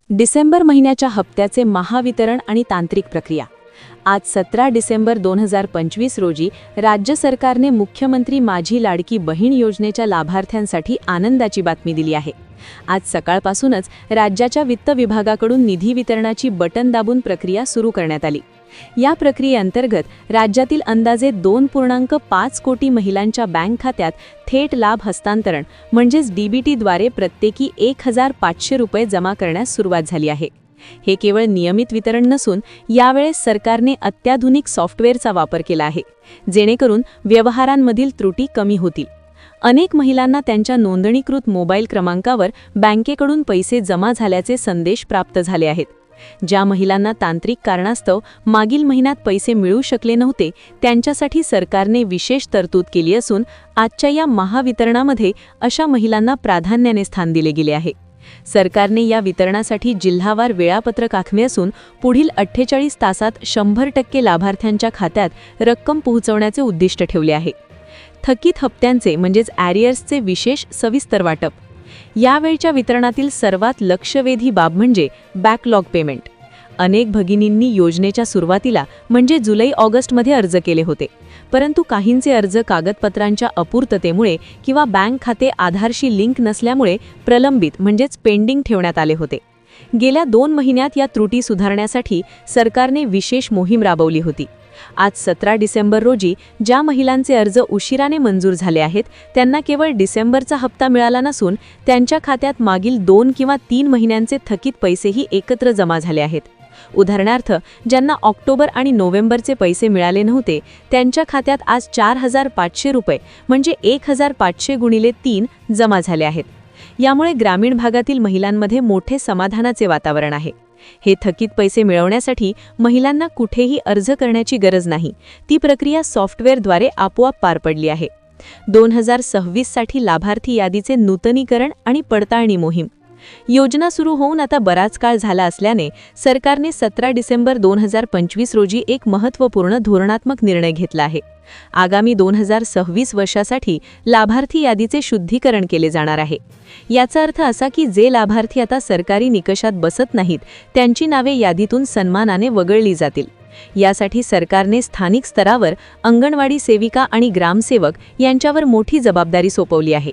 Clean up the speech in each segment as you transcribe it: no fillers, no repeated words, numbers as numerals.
डिसेंबर महिन्याच्या हप्त्याचे महावितरण आणि तांत्रिक प्रक्रिया। आज 17 डिसेंबर 2025 रोजी राज्य सरकारने मुख्यमंत्री माझी लाडकी बहीण योजनेच्या लाभार्थ्यांसाठी आनंदाची बातमी दिली आहे। आज सकाळपासूनच राज्याच्या वित्त विभागाकडून निधी वितरणाची बटन दाबून प्रक्रिया सुरू करण्यात आली। या प्रक्रियेअंतर्गत राज्यातील अंदाजे 2.5 कोटी महिलांच्या बँक खात्यात थेट लाभ हस्तांतरण म्हणजेच डीबीटीद्वारे प्रत्येकी 1500 रुपये जमा करण्यास सुरुवात झाली आहे। हे केवळ नियमित वितरण नसून यावेळेस सरकारने अत्याधुनिक सॉफ्टवेअरचा वापर केला आहे, जेणेकरून व्यवहारांमधील त्रुटी कमी होतील। अनेक महिलांना त्यांच्या नोंदणीकृत मोबाईल क्रमांकावर बँकेकडून पैसे जमा झाल्याचे संदेश प्राप्त झाले आहेत। ज्या महिलांना तांत्रिक कारणास्तव मागील महिन्यात पैसे मिळू शकले नव्हते, त्यांच्यासाठी सरकारने विशेष तरतूद केली असून आजच्या या महावितरणामध्ये अशा महिलांना प्राधान्याने स्थान दिले गेले आहे। सरकारने या वितरणासाठी जिल्हावार वेळापत्रक आखले असून पुढील 48 तासात 100% लाभार्थ्यांच्या खात्यात रक्कम पोहोचवण्याचे उद्दिष्ट ठेवले आहे। थकीत हप्त्यांचे म्हणजेच ॲरियर्सचे विशेष सविस्तर वाटप। यावेळच्या वितरणातील सर्वात लक्षवेधी बाब म्हणजे बॅकलॉग पेमेंट। अनेक भगिनींनी योजनेच्या सुरुवातीला म्हणजे जुलै-ऑगस्टमध्ये अर्ज केले होते, परंतु काहींचे अर्ज कागदपत्रांच्या अपूर्ततेमुळे किंवा बँक खाते आधारशी लिंक नसल्यामुळे प्रलंबित म्हणजेच पेंडिंग ठेवण्यात आले होते। गेल्या 2 महिन्यात या त्रुटी सुधारण्यासाठी सरकारने विशेष मोहीम राबवली होती। आज 17 डिसेंबर रोजी ज्या महिलांचे अर्ज उशिराने मंजूर झाले आहेत, त्यांना केवळ डिसेंबरचा हप्ता मिळाला नसून त्यांच्या खात्यात मागील 2 किंवा 3 महिन्यांचे थकीत पैसेही एकत्र जमा झाले आहेत। उदाहरणार्थ, ज्यांना ऑक्टोबर आणि नोव्हेंबरचे पैसे मिळाले नव्हते, त्यांच्या खात्यात आज 4500 रुपये म्हणजे 1500 गुणिले 3 जमा झाले आहेत। यामुळे ग्रामीण भागातील महिलांमध्ये मोठे समाधानाचे वातावरण आहे। हे थकीत पैसे मिळवण्यासाठी महिलांना कुठेही अर्ज करण्याची गरज नाही, ती प्रक्रिया सॉफ्टवेअरद्वारे आपोआप पार पडली आहे। 2026 साठी लाभार्थी यादीचे नूतनीकरण आणि पडताळणी मोहीम। योजना सुरू होऊन आता बराच काळ झाला असल्याने सरकारने 17 डिसेंबर 2025 रोजी एक महत्त्वपूर्ण धोरणात्मक निर्णय घेतला आहे। आगामी 2026 वर्षासाठी लाभार्थी यादीचे शुद्धीकरण केले जाणार आहे। याचा अर्थ असा की जे लाभार्थी आता सरकारी निकषात बसत नाहीत, त्यांची नावे यादीतून सन्मानाने वगळली जातील। यासाठी सरकारने स्थानिक स्तरावर अंगणवाडी सेविका आणि ग्रामसेवक यांच्यावर मोठी जबाबदारी सोपवली आहे।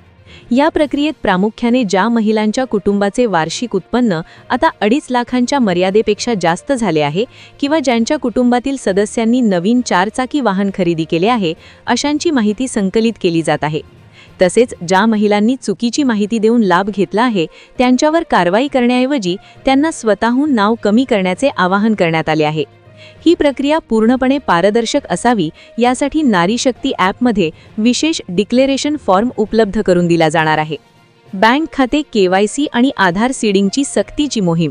या प्रक्रियेत प्रामुख्याने ज्या महिलांच्या कुटुंबाचे वार्षिक उत्पन्न आता 2.5 लाखांच्या मर्यादेपेक्षा जास्त झाले आहे किंवा ज्यांच्या कुटुंबातील सदस्यांनी नवीन 4-चाकी वाहन खरेदी केले आहे, अशांची माहिती संकलित केली जात आहे। तसेच ज्या महिलांनी चुकीची माहिती देऊन लाभ घेतला आहे, त्यांच्यावर कारवाई करण्याऐवजी त्यांना स्वतःहून नाव कमी करण्याचे आवाहन करण्यात आले आहे। ही प्रक्रिया पूर्णपणे पारदर्शक असावी यासाठी नारी शक्ती ॲपमध्ये विशेष डिक्लेरेशन फॉर्म उपलब्ध करून दिला जाणार आहे। बँक खाते केवायसी आणि आधार सीडिंगची सक्तीची मोहीम।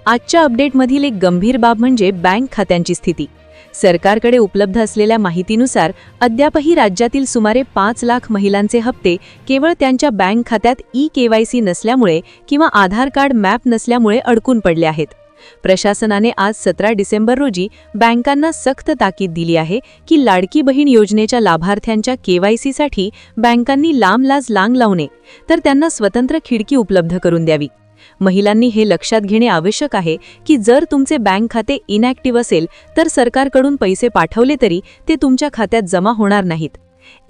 आजच्या अपडेटमधील एक गंभीर बाब म्हणजे बँक खात्यांची स्थिती। सरकारकडे उपलब्ध असलेल्या माहितीनुसार अद्यापही राज्यातील सुमारे 5 लाख महिलांचे हप्ते केवळ त्यांच्या बँक खात्यात ई-केवायसी नसल्यामुळे किंवा आधार कार्ड मॅप नसल्यामुळे अडकून पडले आहेत। प्रशासनाने आज 17 डिसेंबर रोजी बँकांना सक्त ताकीद दिली आहे की लाडकी बहीण योजनेच्या लाभार्थ्यांच्या केवायसीसाठी बँकांनी लांबलाज लांग लावू नये, तर त्यांना स्वतंत्र खिडकी उपलब्ध करून द्यावी। महिलांनी हे लक्षात घेणे आवश्यक आहे की जर तुमचे बँक खाते इनॅक्टिव्ह असेल तर सरकारकडून पैसे पाठवले तरी ते तुमच्या खात्यात जमा होणार नाहीत।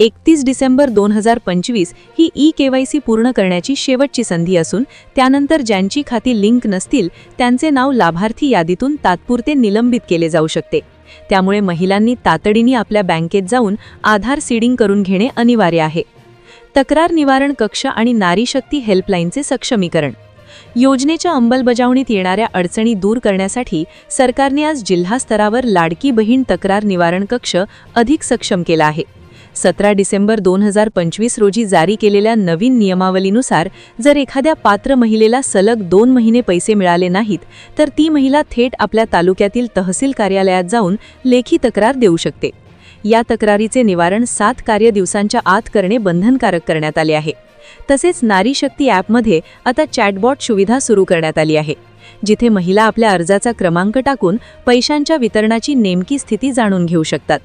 31 डिसेंबर 2025 ही ई-केवायसी पूर्ण करण्याची शेवटची संधी असून त्यानंतर ज्यांची खाती लिंक नसतील त्यांचे नाव लाभार्थी यादीतून तात्पुरते निलंबित केले जाऊ शकते। त्यामुळे महिलांनी तातडीने आपल्या बँकेत जाऊन आधार सीडिंग करून घेणे अनिवार्य आहे। तक्रार निवारण कक्ष आणि नारी शक्ती हेल्पलाईनचे सक्षमीकरण। योजनेच्या अंमलबजावणीत येणाऱ्या अडचणी दूर करण्यासाठी सरकारने आज जिल्हा स्तरावर लाडकी बहीण तक्रार निवारण कक्ष अधिक सक्षम केला आहे। 17 डिसेंबर 2025 रोजी जारी केलेल्या नवीन नियमावलीनुसार जर एखाद्या पात्र महिलेला सलग 2 महिने पैसे मिळाले नाहीत, तर ती महिला थेट आपल्या तालुक्यातील तहसील कार्यालयात जाऊन लेखी तक्रार देऊ शकते। या तक्रारीचे निवारण 7 कार्यदिवसांच्या आत करणे बंधनकारक करण्यात आले आहे। तसेच नारी शक्ती ॲपमध्ये आता चॅटबॉट सुविधा सुरू करण्यात आली आहे, जिथे महिला आपल्या अर्जाचा क्रमांक टाकून पैशांच्या वितरणाची नेमकी स्थिती जाणून घेऊ शकतात।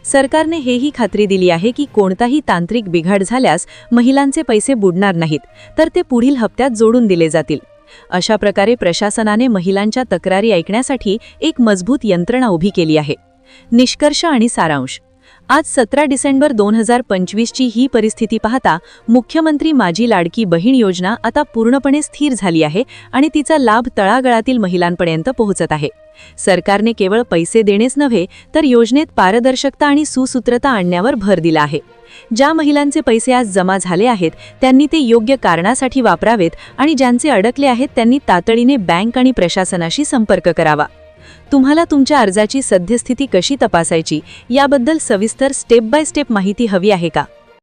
सरकारने हेही खात्री दिली आहे की कोणताही तांत्रिक बिघाड झाल्यास महिलांचे पैसे बुडणार नाहीत, तर ते पुढील हप्त्यात जोडून दिले जातील। अशा प्रकारे प्रशासनाने महिलांच्या तक्रारी ऐकण्यासाठी एक मजबूत यंत्रणा उभी केली आहे. निष्कर्ष आणि सारांश. आज 17 डिसेंबर 2025 ची ही परिस्थिती पाहता मुख्यमंत्री माझी लाडकी बहीण योजना आता पूर्णपणे स्थिर झाली आहे आणि तिचा लाभ तळागाळातील महिलांपर्यंत पोहोचत आहे. सरकारने केवळ पैसे देणेच नव्हे तर योजनेत पारदर्शकता आणि सुसूत्रता आणण्यावर भर दिला आहे. ज्या महिलांचे पैसे आज जमा झाले आहेत त्यांनी ते योग्य कारणासाठी वापरावेत आणि ज्यांचे अडकले आहेत त्यांनी तातडीने बँक आणि प्रशासनाशी संपर्क करावा. तुम्हाला तुमच्या अर्जाची सद्यस्थिती कशी तपासायची याबद्दल सविस्तर स्टेप बाय स्टेप माहिती हवी आहे का?